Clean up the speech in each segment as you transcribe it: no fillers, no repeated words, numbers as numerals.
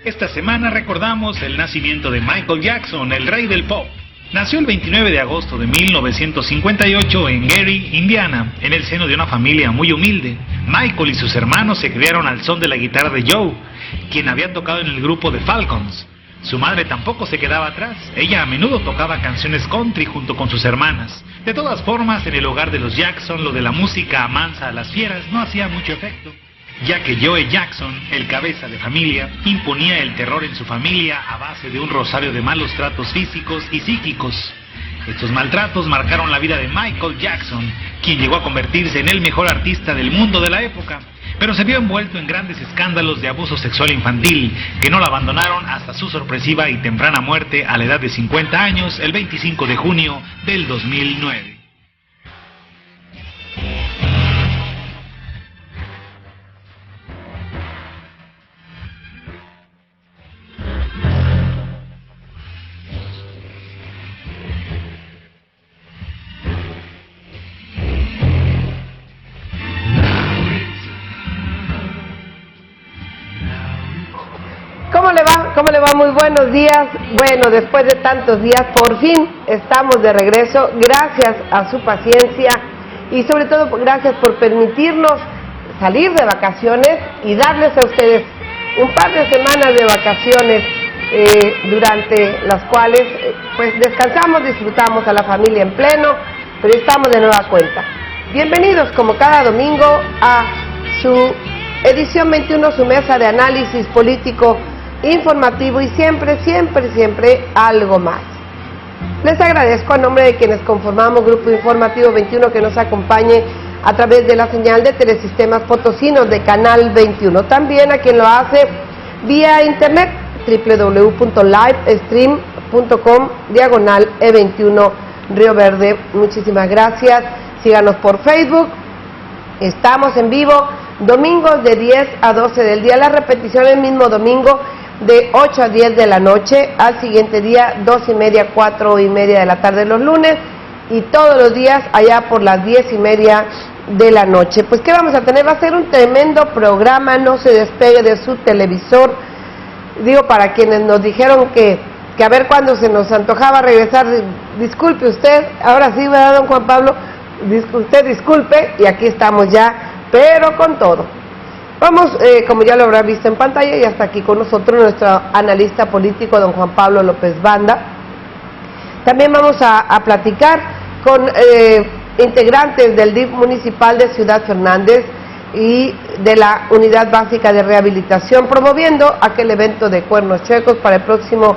Esta semana recordamos el nacimiento de Michael Jackson, el rey del pop. Nació el 29 de agosto de 1958 en Gary, Indiana, en el seno de una familia muy humilde. Michael y sus hermanos se criaron al son de la guitarra de Joe, quien había tocado en el grupo The Falcons. Su madre tampoco se quedaba atrás. Ella a menudo tocaba canciones country junto con sus hermanas. De todas formas, en el hogar de los Jackson, lo de la música amansa a las fieras no hacía mucho efecto, ya que Joe Jackson, el cabeza de familia, imponía el terror en su familia a base de un rosario de malos tratos físicos y psíquicos. Estos maltratos marcaron la vida de Michael Jackson, quien llegó a convertirse en el mejor artista del mundo de la época, pero se vio envuelto en grandes escándalos de abuso sexual infantil, que no lo abandonaron hasta su sorpresiva y temprana muerte a la edad de 50 años, el 25 de junio del 2009. ¿Cómo le va? Muy buenos días. Bueno, después de tantos días, por fin estamos de regreso. Gracias a su paciencia y sobre todo gracias por permitirnos salir de vacaciones y darles a ustedes un par de semanas de vacaciones durante las cuales pues descansamos, disfrutamos a la familia en pleno, pero estamos de nueva cuenta. Bienvenidos como cada domingo a su edición 21, su mesa de análisis político informativo y siempre algo más. Les agradezco a nombre de quienes conformamos Grupo Informativo 21 que nos acompañe a través de la señal de Telesistemas Potosinos de Canal 21. También a quien lo hace vía internet www.livestream.com/E21 Río Verde. Muchísimas gracias. Síganos por Facebook. Estamos en vivo domingos de 10 a 12 del día. La repetición el mismo domingo de 8 a 10 de la noche, al siguiente día 2:30, 4:30 de la tarde los lunes y todos los días allá por las 10:30 de la noche. Pues ¿qué vamos a tener? Va a ser un tremendo programa, no se despegue de su televisor. Digo, para quienes nos dijeron que a ver cuándo se nos antojaba regresar, disculpe usted, ahora sí, ¿verdad, don Juan Pablo? Usted disculpe y aquí estamos ya, pero con todo. Vamos, como ya lo habrá visto en pantalla, y hasta aquí con nosotros nuestro analista político, don Juan Pablo López Banda. También vamos a platicar con integrantes del DIF municipal de Ciudad Fernández y de la Unidad Básica de Rehabilitación, promoviendo aquel evento de Cuernos Chuecos para el próximo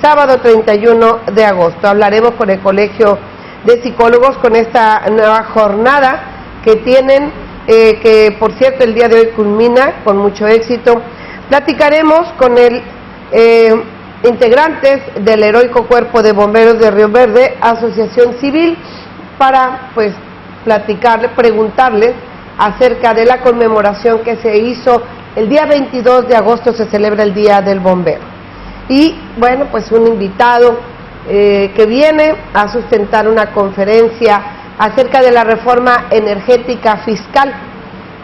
sábado 31 de agosto. Hablaremos con el Colegio de Psicólogos con esta nueva jornada que tienen, que por cierto el día de hoy culmina con mucho éxito. Platicaremos con el integrantes del Heroico Cuerpo de Bomberos de Río Verde, Asociación Civil, para pues preguntarles acerca de la conmemoración que se hizo el día 22 de agosto, se celebra el Día del Bombero. Y bueno, pues un invitado que viene a sustentar una conferencia acerca de la reforma energética fiscal.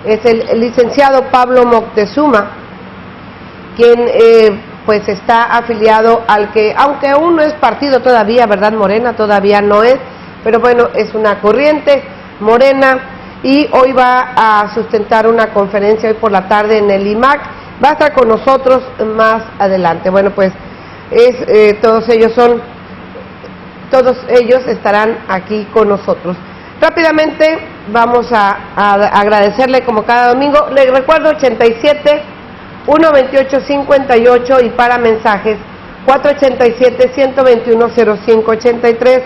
Es el licenciado Pablo Moctezuma, quien pues está afiliado al que, aunque aún no es partido todavía, ¿verdad? Morena todavía no es, pero bueno, es una corriente morena y hoy va a sustentar una conferencia hoy por la tarde en el IMAC. Va a estar con nosotros más adelante. Bueno, pues todos ellos estarán aquí con nosotros. Rápidamente vamos a agradecerle como cada domingo. Les recuerdo 87 128 58 y para mensajes 487 121 0583.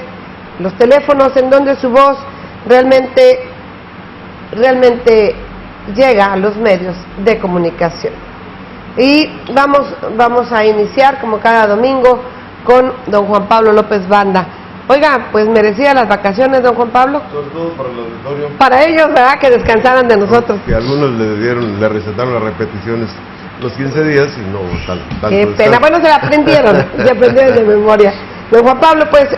Los teléfonos en donde su voz realmente llega a los medios de comunicación. Y vamos a iniciar como cada domingo con don Juan Pablo López Banda. Oiga, pues merecía las vacaciones, don Juan Pablo. Sobre todo para el auditorio. Para ellos, ¿verdad? Que descansaran de nosotros. Que algunos le recetaron las repeticiones los 15 días y no tanto. Qué pena. Bueno, se la aprendieron, se aprendieron de memoria. Don Juan Pablo, pues,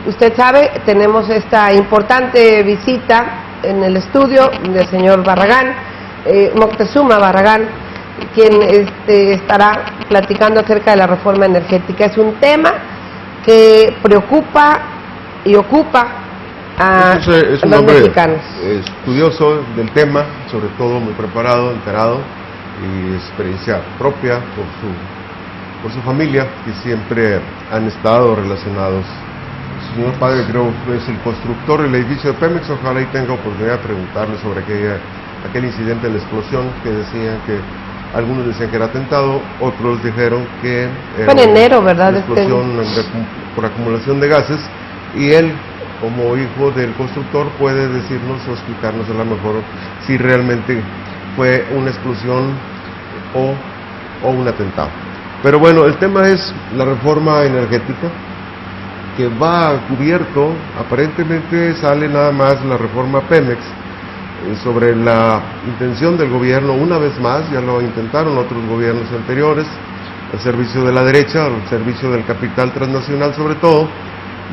usted sabe, tenemos esta importante visita en el estudio del señor Barragán, Moctezuma Barragán, quien estará platicando acerca de la reforma energética. Es un tema que preocupa y ocupa a es un los hombre mexicanos. Estudioso del tema, sobre todo muy preparado, enterado, y experiencia propia por su familia, que siempre han estado relacionados. Su señor padre, creo, es el constructor del edificio de Pemex. Ojalá y tenga oportunidad de preguntarle sobre aquel incidente de la explosión, que decían que algunos decían que era atentado, otros dijeron que fue en enero, ¿verdad? Una explosión por acumulación de gases, y él, como hijo del constructor, puede decirnos o explicarnos a lo mejor si realmente fue una explosión o un atentado. Pero bueno, el tema es la reforma energética, que va cubierto, aparentemente sale nada más la reforma Pemex, sobre la intención del gobierno, una vez más, ya lo intentaron otros gobiernos anteriores, al servicio de la derecha, al servicio del capital transnacional sobre todo.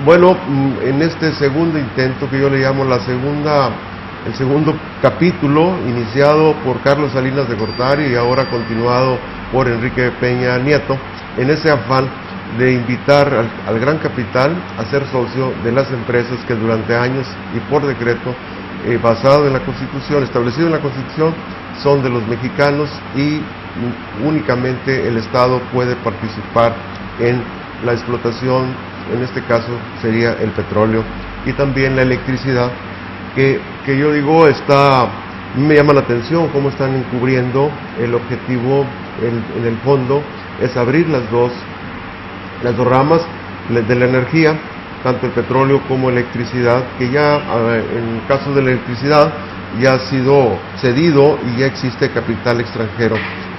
Bueno, en este segundo intento, que yo le llamo el segundo capítulo, iniciado por Carlos Salinas de Gortari y ahora continuado por Enrique Peña Nieto, en ese afán de invitar al gran capital a ser socio de las empresas que durante años y por decreto basado en la Constitución, establecido en la Constitución, son de los mexicanos, y únicamente el Estado puede participar en la explotación. En este caso sería el petróleo y también la electricidad, que yo digo me llama la atención cómo están encubriendo el objetivo. En el fondo es abrir las dos ramas de la energía, tanto el petróleo como electricidad, que ya en el caso de la electricidad ya ha sido cedido y ya existe capital extranjero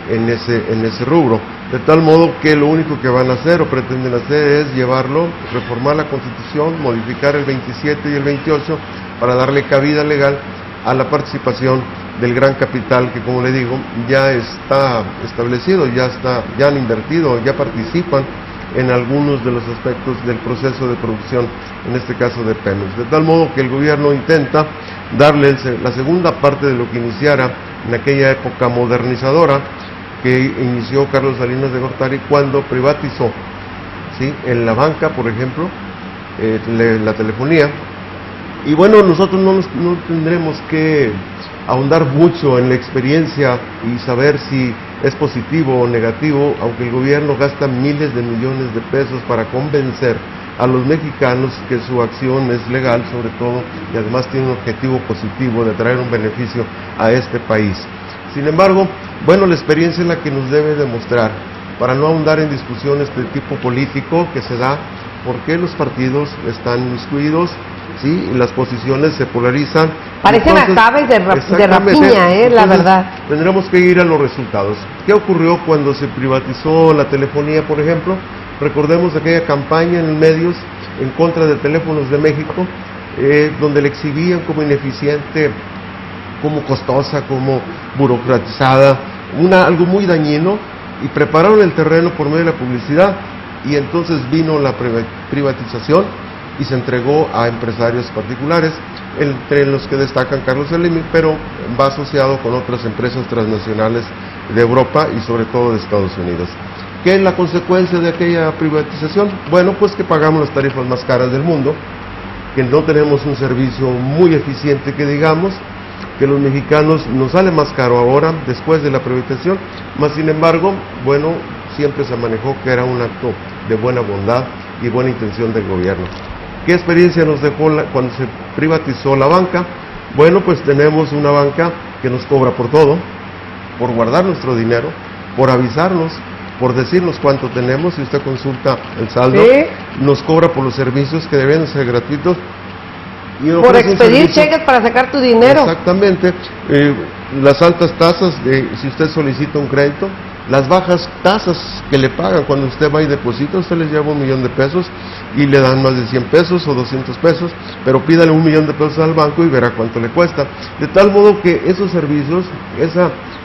en ese rubro, de tal modo que lo único que van a hacer o pretenden hacer es reformar la Constitución, modificar el 27 y el 28 para darle cabida legal a la participación del gran capital, que, como le digo, ya está establecido, ya han invertido, ya participan en algunos de los aspectos del proceso de producción, en este caso de Pemex, de tal modo que el gobierno intenta darle la segunda parte de lo que iniciara en aquella época modernizadora que inició Carlos Salinas de Gortari cuando privatizó, ¿sí?, en la banca, por ejemplo, la telefonía. Y bueno, nosotros no tendremos que ahondar mucho en la experiencia y saber si es positivo o negativo, aunque el gobierno gasta miles de millones de pesos para convencer a los mexicanos que su acción es legal, sobre todo, y además tiene un objetivo positivo de traer un beneficio a este país. Sin embargo, bueno, la experiencia es la que nos debe demostrar, para no ahondar en discusiones de tipo político que se da, por qué los partidos están inmiscuidos, ¿sí?, y las posiciones se polarizan. Parecen hasta aves de rapiña, la verdad. Tendremos que ir a los resultados. ¿Qué ocurrió cuando se privatizó la telefonía, por ejemplo? Recordemos aquella campaña en medios en contra de Teléfonos de México, donde le exhibían como ineficiente, como costosa, como burocratizada, algo muy dañino, y prepararon el terreno por medio de la publicidad, y entonces vino la privatización y se entregó a empresarios particulares, entre los que destacan Carlos Slim, pero va asociado con otras empresas transnacionales de Europa y sobre todo de Estados Unidos. ¿Qué es la consecuencia de aquella privatización? Bueno, pues que pagamos las tarifas más caras del mundo, que no tenemos un servicio muy eficiente, que digamos, que los mexicanos nos sale más caro ahora, después de la privatización, más sin embargo, bueno, siempre se manejó que era un acto de buena bondad y buena intención del gobierno. ¿Qué experiencia nos dejó cuando se privatizó la banca? Bueno, pues tenemos una banca que nos cobra por todo, por guardar nuestro dinero, por avisarnos, por decirnos cuánto tenemos. Si usted consulta el saldo, ¿sí?, nos cobra por los servicios que deben ser gratuitos. Y por expedir cheques para sacar tu dinero. Exactamente. Las altas tasas, si usted solicita un crédito, las bajas tasas que le pagan cuando usted va y deposita, usted les lleva $1,000,000 de pesos y le dan más de 100 pesos o 200 pesos, pero pídale $1,000,000 de pesos al banco y verá cuánto le cuesta. De tal modo que esos servicios,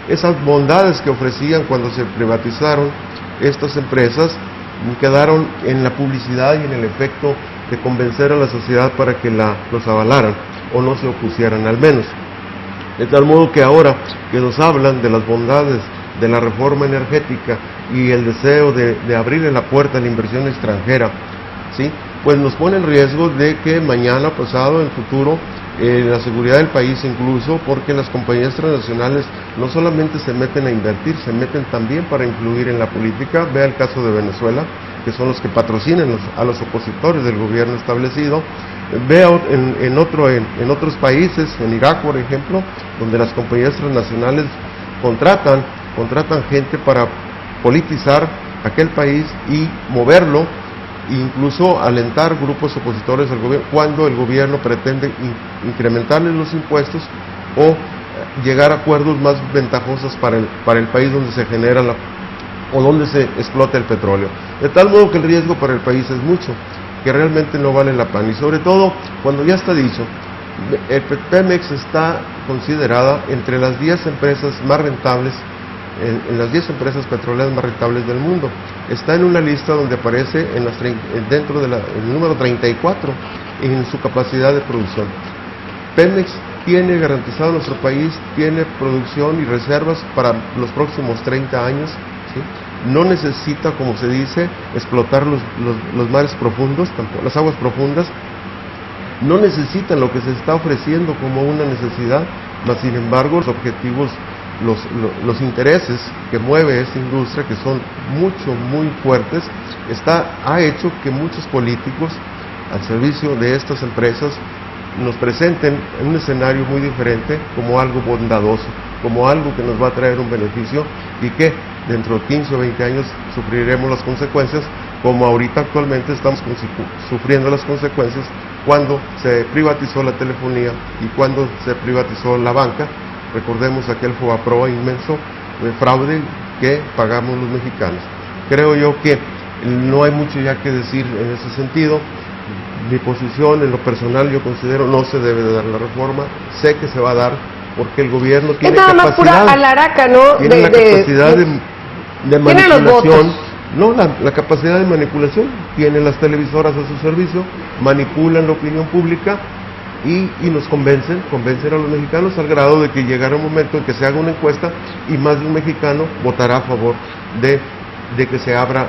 esas bondades que ofrecían cuando se privatizaron estas empresas, quedaron en la publicidad y en el efecto de convencer a la sociedad para que los avalaran o no se opusieran al menos. De tal modo que ahora que nos hablan de las bondades de la reforma energética y el deseo de abrirle la puerta a la inversión extranjera, ¿sí?, pues nos pone en riesgo de que mañana, pasado, en futuro, la seguridad del país incluso, porque las compañías transnacionales no solamente se meten a invertir, se meten también para influir en la política. Vea el caso de Venezuela, que son los que patrocinan a los opositores del gobierno establecido. Vea en otros países, en Irak, por ejemplo, donde las compañías transnacionales contratan gente para politizar aquel país y moverlo, incluso alentar grupos opositores al gobierno cuando el gobierno pretende incrementarles los impuestos o llegar a acuerdos más ventajosos para el país donde se genera o donde se explota el petróleo. De tal modo que el riesgo para el país es mucho, que realmente no vale la pena. Y sobre todo, cuando ya está dicho, Pemex está considerada entre las 10 empresas más rentables, en las 10 empresas petroleras más rentables del mundo. Está en una lista donde aparece dentro del número 34 en su capacidad de producción. Pemex tiene garantizado en nuestro país, tiene producción y reservas para los próximos 30 años, ¿sí? No necesita, como se dice, explotar los mares profundos, tampoco, las aguas profundas. No necesitan lo que se está ofreciendo como una necesidad, mas sin embargo los objetivos, los intereses que mueve esta industria, que son muy fuertes, ha hecho que muchos políticos al servicio de estas empresas nos presenten un escenario muy diferente como algo bondadoso, como algo que nos va a traer un beneficio y que dentro de 15 o 20 años sufriremos las consecuencias, como ahorita actualmente estamos sufriendo las consecuencias cuando se privatizó la telefonía y cuando se privatizó la banca. Recordemos aquel FOBAPROA inmenso de fraude que pagamos los mexicanos. Creo yo que no hay mucho ya que decir en ese sentido. Mi posición, en lo personal, yo considero no se debe de dar la reforma. Sé que se va a dar porque el gobierno tiene capacidad. Es nada más pura alaraca, ¿no? Tiene la capacidad de manipulación. No, la capacidad de manipulación. Tiene las televisoras a su servicio, manipulan la opinión pública y nos convencen a los mexicanos al grado de que llegará un momento en que se haga una encuesta y más de un mexicano votará a favor de que se abra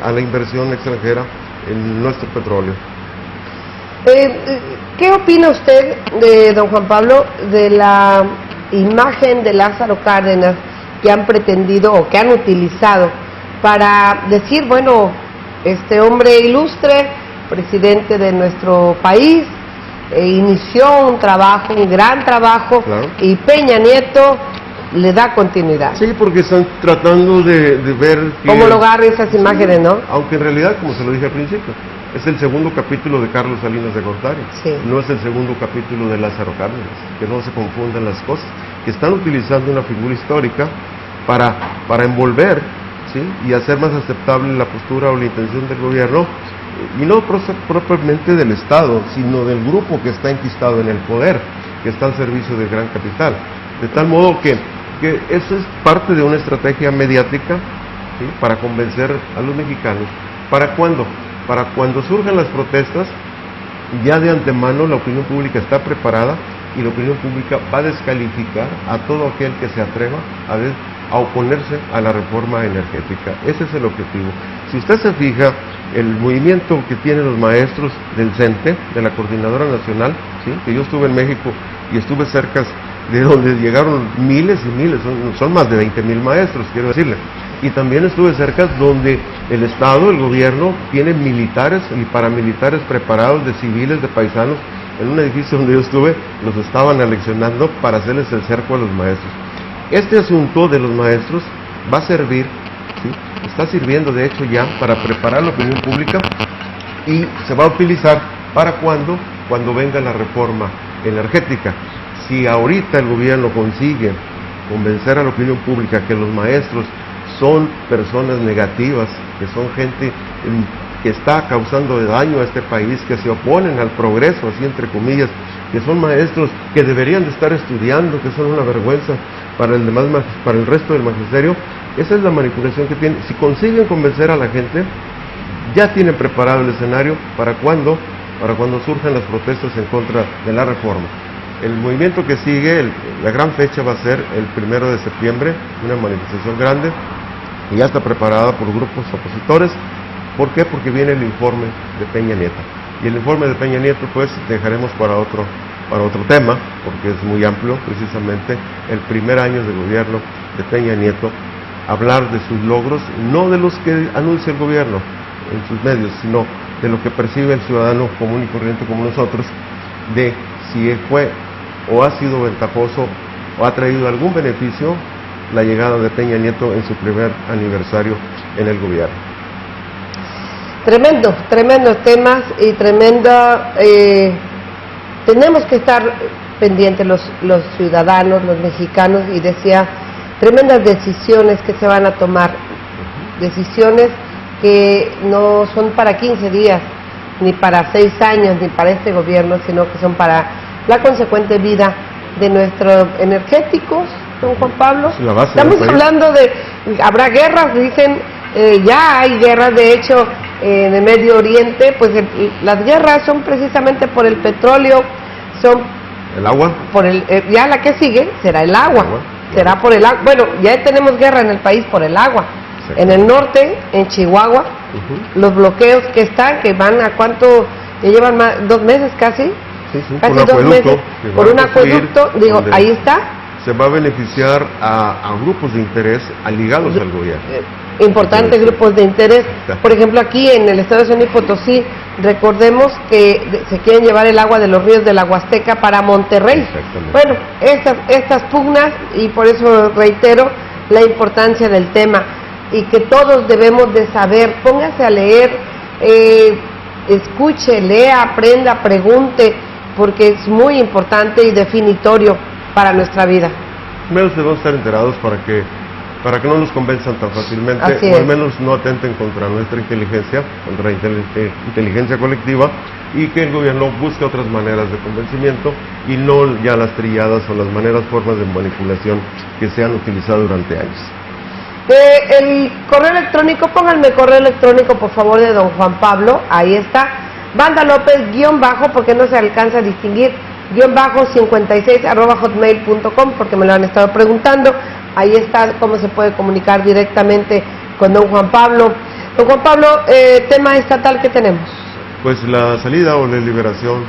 a la inversión extranjera en nuestro petróleo. ¿Qué opina usted, don Juan Pablo, de la imagen de Lázaro Cárdenas que han pretendido o que han utilizado para decir, bueno, este hombre ilustre, presidente de nuestro país, inició un gran trabajo, claro, y Peña Nieto le da continuidad? Sí, porque están tratando de ver cómo lograr esas imágenes, ¿no? Aunque en realidad, como se lo dije al principio, es el segundo capítulo de Carlos Salinas de Gortari, sí, no es el segundo capítulo de Lázaro Cárdenas, que no se confundan las cosas, que están utilizando una figura histórica para envolver, ¿sí?, y hacer más aceptable la postura o la intención del gobierno, y no propiamente del Estado, sino del grupo que está enquistado en el poder, que está al servicio del gran capital. De tal modo que eso es parte de una estrategia mediática, ¿sí?, para convencer a los mexicanos. ¿Para cuándo? Para cuando surjan las protestas, ya de antemano la opinión pública está preparada y la opinión pública va a descalificar a todo aquel que se atreva a oponerse a la reforma energética. Ese es el objetivo. Si usted se fija, el movimiento que tienen los maestros del CENTE, de la Coordinadora Nacional, ¿sí?, que yo estuve en México y estuve cerca de donde llegaron miles y miles, son más de 20,000 maestros, quiero decirle, y también estuve cerca donde el Estado, el gobierno, tiene militares y paramilitares preparados, de civiles, de paisanos. En un edificio donde yo estuve, los estaban aleccionando para hacerles el cerco a los maestros. Este asunto de los maestros va a servir, ¿sí?, está sirviendo de hecho ya para preparar la opinión pública y se va a utilizar para cuando venga la reforma energética. Si ahorita el gobierno consigue convencer a la opinión pública que los maestros son personas negativas, que son gente que está causando daño a este país, que se oponen al progreso, así entre comillas, que son maestros que deberían de estar estudiando, que son una vergüenza para el resto del magisterio, esa es la manipulación que tienen. Si consiguen convencer a la gente, ya tienen preparado el escenario para cuando surjan las protestas en contra de la reforma. El movimiento que sigue, la gran fecha va a ser el 1 de septiembre, una manifestación grande, y ya está preparada por grupos opositores. ¿Por qué? Porque viene el informe de Peña Nieto. Y el informe de Peña Nieto, pues, dejaremos para otro tema, porque es muy amplio, precisamente, el primer año de gobierno de Peña Nieto, hablar de sus logros, no de los que anuncia el gobierno en sus medios, sino de lo que percibe el ciudadano común y corriente como nosotros, de si fue o ha sido ventajoso o ha traído algún beneficio la llegada de Peña Nieto en su primer aniversario en el gobierno. Tremendos temas y tenemos que estar pendientes los ciudadanos, los mexicanos, y decía, tremendas decisiones que se van a tomar, decisiones que no son para 15 días, ni para 6 años, ni para este gobierno, sino que son para la consecuente vida de nuestros energéticos, don Juan Pablo. Estamos hablando de, habrá guerras, dicen, ya hay guerras, de hecho, en el Medio Oriente, pues las guerras son precisamente por el petróleo, son... ¿El agua? Por ya la que sigue será el agua, será por el agua. Bueno, ya tenemos guerra en el país por el agua. En el norte, en Chihuahua, los bloqueos que están, que van a cuánto, ya llevan 2 meses casi, casi 2 meses, por un acueducto, digo, ahí está. Se va a beneficiar a grupos de interés ligados al gobierno. Importantes grupos de interés. Por ejemplo, aquí en el estado de San Luis Potosí, recordemos que se quieren llevar el agua de los ríos de la Huasteca para Monterrey. Bueno, estas pugnas, y por eso reitero la importancia del tema, y que todos debemos de saber. Póngase a leer, escuche, lea, aprenda, pregunte, porque es muy importante y definitorio para nuestra vida. Menos debemos estar enterados para que no nos convenzan tan fácilmente, o al menos no atenten contra nuestra inteligencia, contra la inteligencia colectiva, y que el gobierno busque otras maneras de convencimiento y no ya las trilladas o las formas de manipulación que se han utilizado durante años. El correo electrónico, pónganme correo electrónico por favor de don Juan Pablo, ahí está, Banda López _ porque no se alcanza a distinguir, _56 @hotmail.com, porque me lo han estado preguntando. Ahí está cómo se puede comunicar directamente con don Juan Pablo. Don Juan Pablo, tema estatal que tenemos. Pues la salida o la liberación,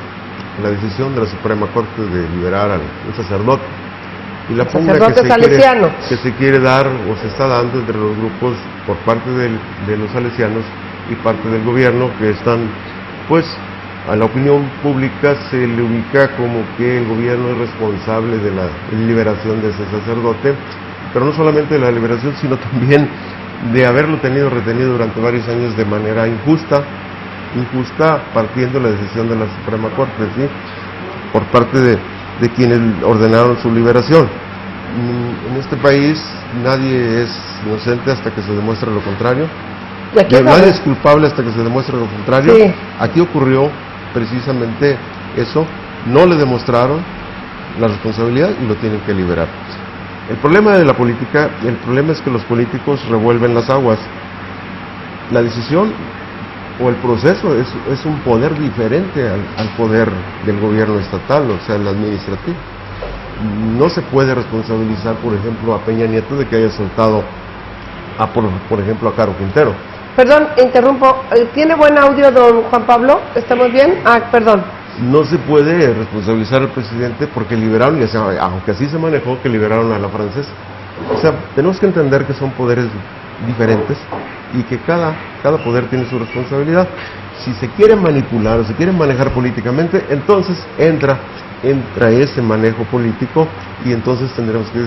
la decisión de la Suprema Corte de liberar a un sacerdote. Y la pugna que se quiere dar o se está dando entre los grupos por parte de los salesianos y parte del gobierno, que están, pues, a la opinión pública se le ubica como que el gobierno es responsable de la liberación de ese sacerdote, pero no solamente de la liberación, sino también de haberlo retenido durante varios años de manera injusta, partiendo la decisión de la Suprema Corte, ¿sí?, por parte de quienes ordenaron su liberación. En este país nadie es inocente hasta que se demuestre lo contrario. Nadie es culpable hasta que se demuestre lo contrario. Sí. Aquí ocurrió precisamente eso, no le demostraron la responsabilidad y lo tienen que liberar. El problema de la política, el problema es que los políticos revuelven las aguas. La decisión o el proceso es un poder diferente al poder del gobierno estatal, o sea, el administrativo. No se puede responsabilizar, por ejemplo, a Peña Nieto de que haya soltado por ejemplo, a Caro Quintero. Perdón, interrumpo. ¿Tiene buen audio, don Juan Pablo? ¿Estamos bien? Perdón. No se puede responsabilizar al presidente porque liberaron, aunque así se manejó, que liberaron a la francesa. O sea, tenemos que entender que son poderes diferentes y que cada poder tiene su responsabilidad. Si se quiere manipular o se quiere manejar políticamente, entonces entra ese manejo político, y entonces tendremos que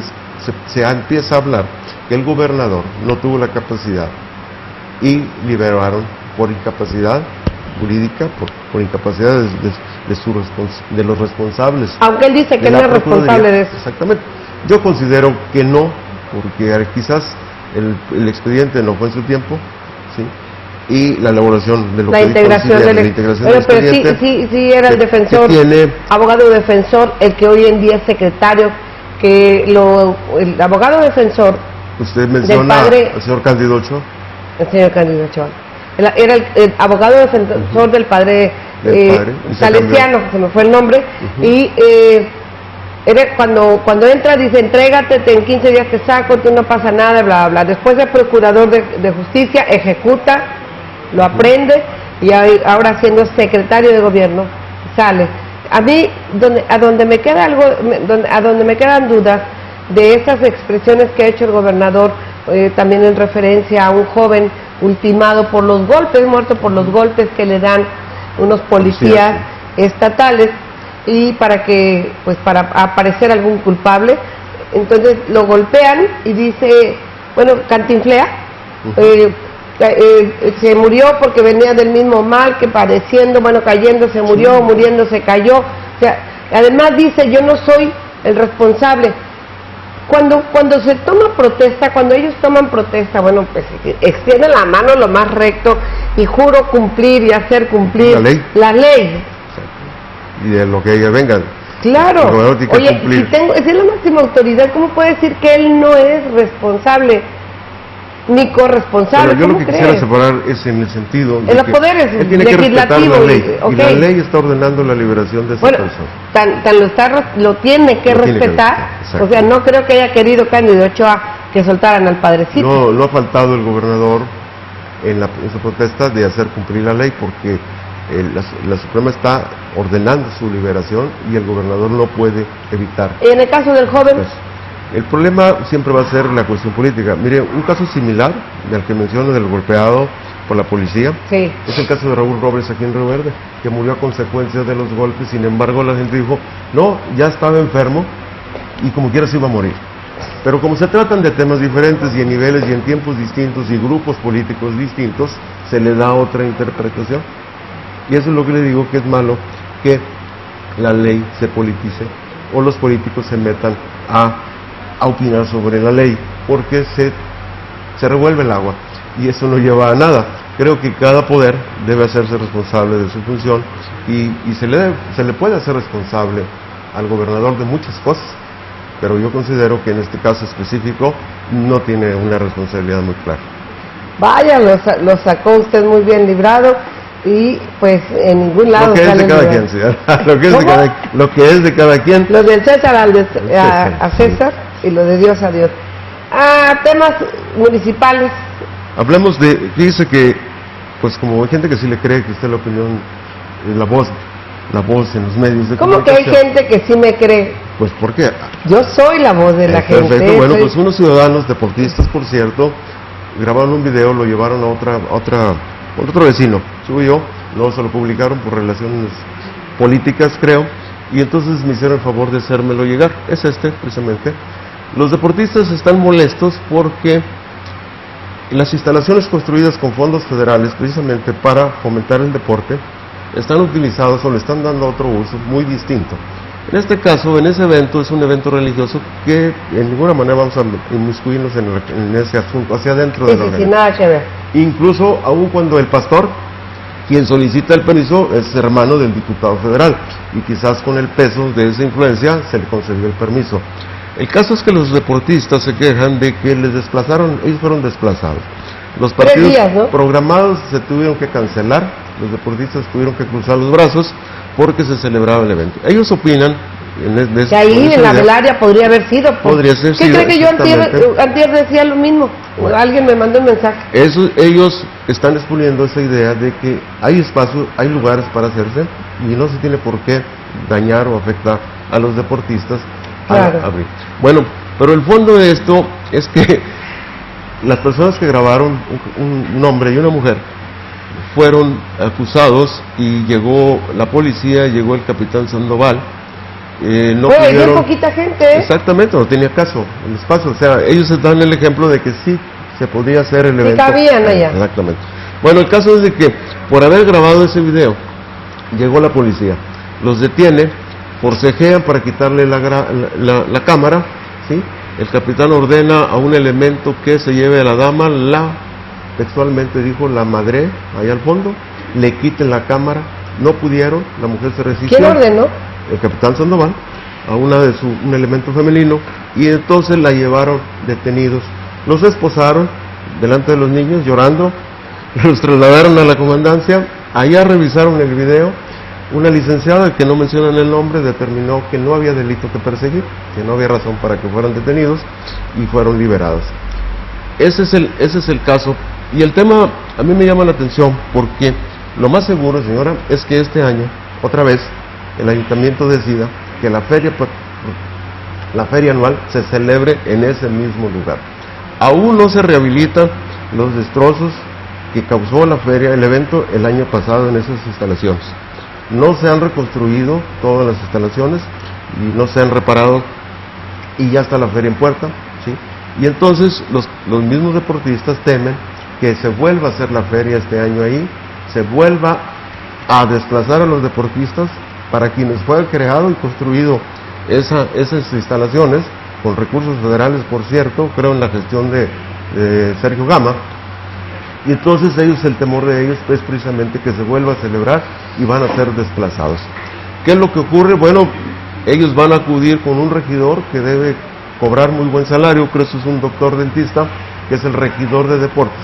se empieza a hablar que el gobernador no tuvo la capacidad y liberaron por incapacidad jurídica, por incapacidad de los responsables. Aunque él dice que no es responsable de eso. Exactamente. Yo considero que no, porque quizás el expediente no fue en su tiempo, ¿sí?, y la elaboración de lo que integración del expediente. Pero sí era el defensor, abogado defensor, el que hoy en día es secretario, el abogado defensor. Usted menciona al señor Cándido Ochoa. El señor Cándido Ochoa. Era el abogado defensor del padre salesiano, se me fue el nombre, y Cuando entra dice, entrégate, en 15 días te saco, tú no pasa nada, bla, bla. Después el procurador de justicia ejecuta, lo aprende, y ahora siendo secretario de gobierno, sale. A mí, a donde me quedan dudas de esas expresiones que ha hecho el gobernador, también en referencia a un joven ultimado por los golpes, muerto por los golpes que le dan unos policías estatales, y para aparecer algún culpable, entonces lo golpean y dice, bueno, cantinflea, se murió porque venía del mismo mal, que padeciendo, bueno, cayendo se murió, muriendo se cayó. O sea, además dice, yo no soy el responsable. Cuando se toma protesta, cuando ellos toman protesta, bueno, pues extienden la mano lo más recto y juro cumplir y hacer cumplir la ley. Y de lo que ellos vengan. Claro. Oye, si es la máxima autoridad, ¿cómo puede decir que él no es responsable ni corresponsable? Pero yo lo que quisiera separar es en el sentido de los poderes él tiene que respetar la ley, y la ley está ordenando la liberación de esa persona. Lo tiene que respetar. O sea, no creo que haya querido Cándido Ochoa que soltaran al padrecito. No ha faltado el gobernador en su protesta de hacer cumplir la ley, porque la Suprema está ordenando su liberación y el gobernador no puede evitar. ¿Y en el caso del joven? Pues, el problema siempre va a ser la cuestión política. Mire, un caso similar al que menciono del golpeado por la policía, es el caso de Raúl Robles aquí en Río Verde, que murió a consecuencia de los golpes. Sin embargo, la gente dijo, no, ya estaba enfermo y como quiera se iba a morir. Pero como se tratan de temas diferentes y en niveles y en tiempos distintos y grupos políticos distintos, se le da otra interpretación. Y eso es lo que le digo, que es malo que la ley se politice o los políticos se metan a opinar sobre la ley, porque se revuelve el agua y eso no lleva a nada. Creo que cada poder debe hacerse responsable de su función y se le puede hacer responsable al gobernador de muchas cosas, pero yo considero que en este caso específico no tiene una responsabilidad muy clara. Vaya, lo sacó usted muy bien librado. Y pues en ningún lado lo que es de cada quien, señor. Lo que es de cada quien. Lo del César a César, y lo de Dios a Dios. Temas municipales. Hablemos fíjese que pues como hay gente que sí le cree que usted la opinión, la voz en los medios de ¿Cómo que hay gente que sí me cree? Pues porque yo soy la voz de la gente. Perfecto. Bueno, pues unos ciudadanos deportistas, por cierto, grabaron un video, lo llevaron a otro vecino, suyo, luego se lo publicaron por relaciones políticas, creo, y entonces me hicieron el favor de hacérmelo llegar. Es precisamente. Los deportistas están molestos porque las instalaciones construidas con fondos federales, precisamente para fomentar el deporte, están utilizados o le están dando otro uso muy distinto. En este caso, en ese evento, es un evento religioso que en ninguna manera vamos a inmiscuirnos en ese asunto, hacia adentro de la organización. Nada que ver. Incluso, aun cuando el pastor, quien solicita el permiso, es hermano del diputado federal, y quizás con el peso de esa influencia se le concedió el permiso. El caso es que los deportistas se quejan de que les desplazaron, ellos fueron desplazados. Los partidos programados se tuvieron que cancelar, los deportistas tuvieron que cruzar los brazos porque se celebraba el evento. Ellos opinan que ahí en la velaria podría haber sido. Podría ser. ¿Qué cree que yo antier decía lo mismo? Bueno, alguien me mandó un mensaje. Ellos están exponiendo esa idea de que hay espacio, hay lugares para hacerse y no se tiene por qué dañar o afectar a los deportistas al abrir. Bueno, pero el fondo de esto es que las personas que grabaron, un hombre y una mujer, fueron acusados y llegó la policía, llegó el capitán Sandoval. No pudieron, poquita gente. Exactamente, no tenía caso el espacio. O sea, ellos dan el ejemplo de que sí se podía hacer el evento. Cabían allá. Exactamente. Bueno, el caso es de que por haber grabado ese video, llegó la policía, los detiene, forcejean para quitarle la cámara, ¿sí? El capitán ordena a un elemento que se lleve a la dama, textualmente dijo, la madre, allá al fondo, le quiten la cámara, no pudieron, la mujer se resistió. ¿Quién ordenó? El capitán Sandoval, a un elemento femenino, y entonces la llevaron detenidos. Los esposaron delante de los niños, llorando, los trasladaron a la comandancia, allá revisaron el video, Una licenciada, que no mencionan el nombre, determinó que no había delito que perseguir, que no había razón para que fueran detenidos y fueron liberados. Ese es el caso. Y el tema a mí me llama la atención porque lo más seguro, señora, es que este año, otra vez, el ayuntamiento decida que la feria anual se celebre en ese mismo lugar. Aún no se rehabilitan los destrozos que causó la feria, el evento, el año pasado en esas instalaciones. No se han reconstruido todas las instalaciones y no se han reparado y ya está la feria en puerta, ¿sí? Y entonces los mismos deportistas temen que se vuelva a hacer la feria este año ahí, se vuelva a desplazar a los deportistas para quienes fue creado y construido esas instalaciones, con recursos federales, por cierto, creo en la gestión de Sergio Gama. Y entonces el temor de ellos es precisamente que se vuelva a celebrar y van a ser desplazados. ¿Qué es lo que ocurre? Bueno, ellos van a acudir con un regidor que debe cobrar muy buen salario, creo que es un doctor dentista, que es el regidor de deportes,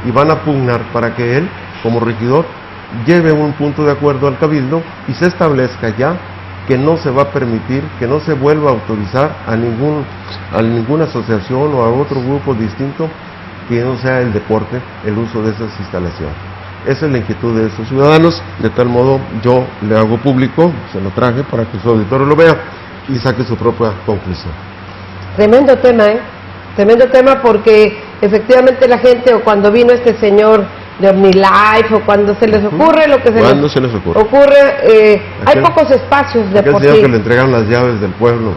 y van a pugnar para que él, como regidor, lleve un punto de acuerdo al cabildo y se establezca ya que no se va a permitir, que no se vuelva a autorizar a ninguna asociación o a otro grupo distinto que no sea el deporte, el uso de esas instalaciones. Esa es la inquietud de estos ciudadanos, de tal modo yo le hago público, se lo traje para que su auditorio lo vea y saque su propia conclusión. Tremendo tema, tremendo tema, porque efectivamente la gente, o cuando vino este señor de OmniLife, o cuando se les ocurre lo que se les ocurre, hay pocos espacios de por sí. Aquel señor que le entregaron las llaves del pueblo.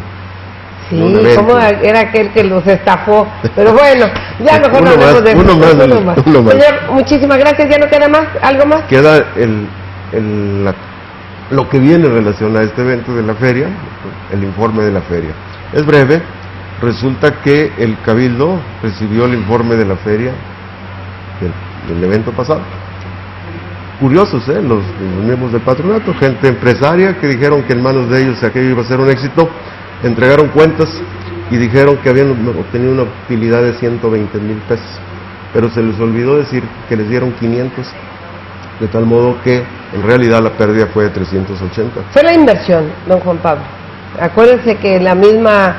Sí, como era aquel que los estafó, pero bueno, ya mejor no hablemos de uno más. Señor, muchísimas gracias, ¿ya no queda más? ¿Algo más? Queda lo que viene en relación a este evento de la feria, el informe de la feria. Es breve, resulta que el Cabildo recibió el informe de la feria del evento pasado. Curiosos, los miembros del patronato, gente empresaria que dijeron que en manos de ellos aquello iba a ser un éxito. Entregaron cuentas y dijeron que habían obtenido una utilidad de 120,000 pesos, pero se les olvidó decir que les dieron 500, de tal modo que en realidad la pérdida fue de 380. Fue la inversión, don Juan Pablo. Acuérdense que la misma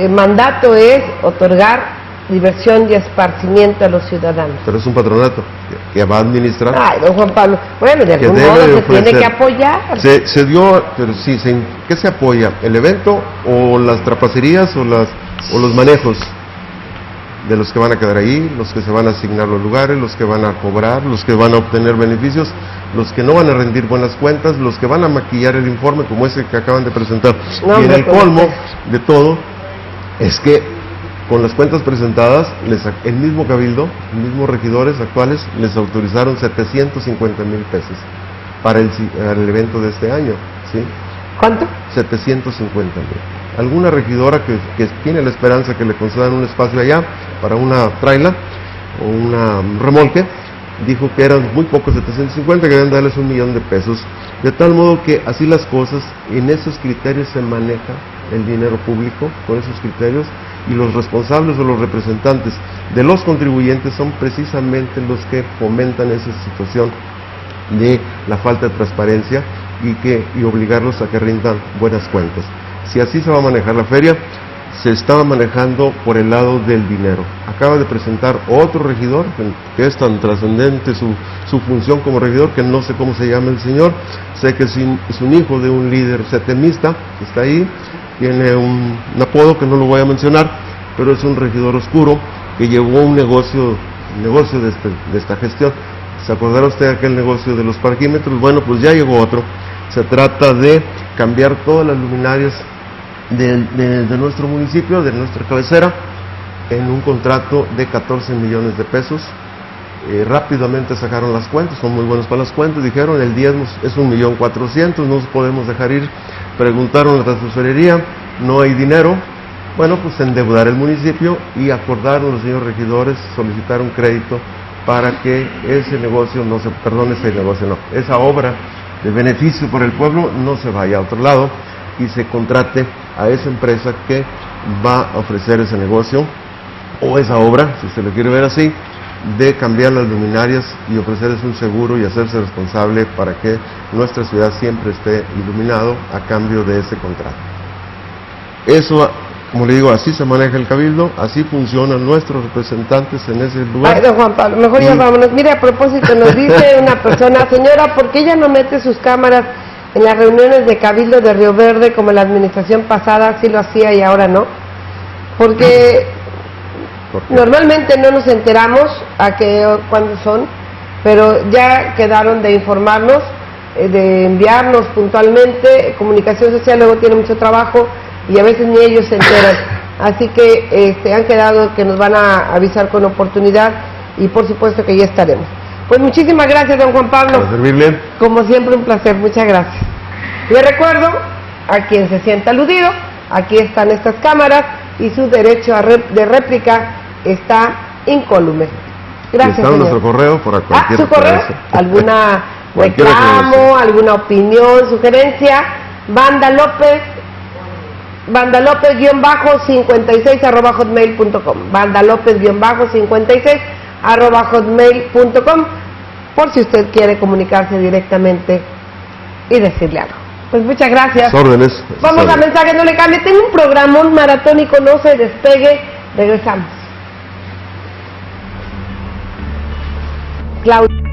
mandato es otorgar diversión y esparcimiento a los ciudadanos. Pero es un patronato que va a administrar. Ay, don Juan Pablo, bueno, de algún modo se tiene que apoyar. Se dio, pero sí, ¿qué se apoya? ¿El evento o las trapacerías o los manejos de los que van a quedar ahí, los que se van a asignar los lugares, los que van a cobrar, los que van a obtener beneficios, los que no van a rendir buenas cuentas, los que van a maquillar el informe como ese que acaban de presentar? No, y en el colmo de todo es que con las cuentas presentadas, el mismo cabildo, los mismos regidores actuales, les autorizaron 750,000 pesos para el evento de este año, ¿sí? ¿Cuánto? 750,000. Alguna regidora que tiene la esperanza que le concedan un espacio allá para una traila o una remolque, dijo que eran muy pocos 750, que deben darles 1,000,000 de pesos, de tal modo que así las cosas, en esos criterios se maneja el dinero público, con esos criterios, y los responsables o los representantes de los contribuyentes son precisamente los que fomentan esa situación de la falta de transparencia y obligarlos a que rindan buenas cuentas. Si así se va a manejar la feria, se estaba manejando por el lado del dinero. Acaba de presentar otro regidor, que es tan trascendente su función como regidor, que no sé cómo se llama el señor, sé que es un hijo de un líder setemista, que está ahí, tiene un apodo que no lo voy a mencionar, pero es un regidor oscuro que llevó un negocio de esta gestión. ¿Se acordará usted de aquel negocio de los parquímetros? Bueno, pues ya llegó otro. Se trata de cambiar todas las luminarias de nuestro municipio, de nuestra cabecera, en un contrato de 14 millones de pesos. Rápidamente sacaron las cuentas, son muy buenos para las cuentas, dijeron el diezmo es 1,400,000, no nos podemos dejar ir. Preguntaron a la tesorería, no hay dinero. Bueno, pues endeudar el municipio y acordaron los señores regidores solicitar un crédito para que esa obra de beneficio para el pueblo no se vaya a otro lado y se contrate a esa empresa que va a ofrecer ese negocio o esa obra, si se lo quiere ver así, de cambiar las luminarias y ofrecerles un seguro y hacerse responsable para que nuestra ciudad siempre esté iluminado a cambio de ese contrato. Eso, como le digo, así se maneja el Cabildo, así funcionan nuestros representantes en ese lugar. Ay, don Juan Pablo, mejor ya vámonos. Mire, a propósito, nos dice una persona, señora, ¿por qué ella no mete sus cámaras en las reuniones de Cabildo de Río Verde como la administración pasada sí lo hacía y ahora no? Porque normalmente no nos enteramos a qué o cuándo son, pero ya quedaron de informarnos, de enviarnos puntualmente. Comunicación Social luego tiene mucho trabajo y a veces ni ellos se enteran. Así que han quedado que nos van a avisar con oportunidad y por supuesto que ya estaremos. Pues muchísimas gracias, don Juan Pablo. Para servirle. Como siempre, un placer. Muchas gracias. Le recuerdo, a quien se sienta aludido, aquí están estas cámaras y su derecho de réplica está incólume. Gracias, está señor. nuestro correo para cualquier ¿su correo? ¿Alguna reclamo, alguna opinión, sugerencia? bandalopez-56@hotmail.com, bandalopez-56@hotmail.com, por si usted quiere comunicarse directamente y decirle algo. Pues muchas gracias. Órdenes. Vamos a mensaje, no le cambie. Tengo un programón maratónico, no se despegue. Regresamos. Claudia.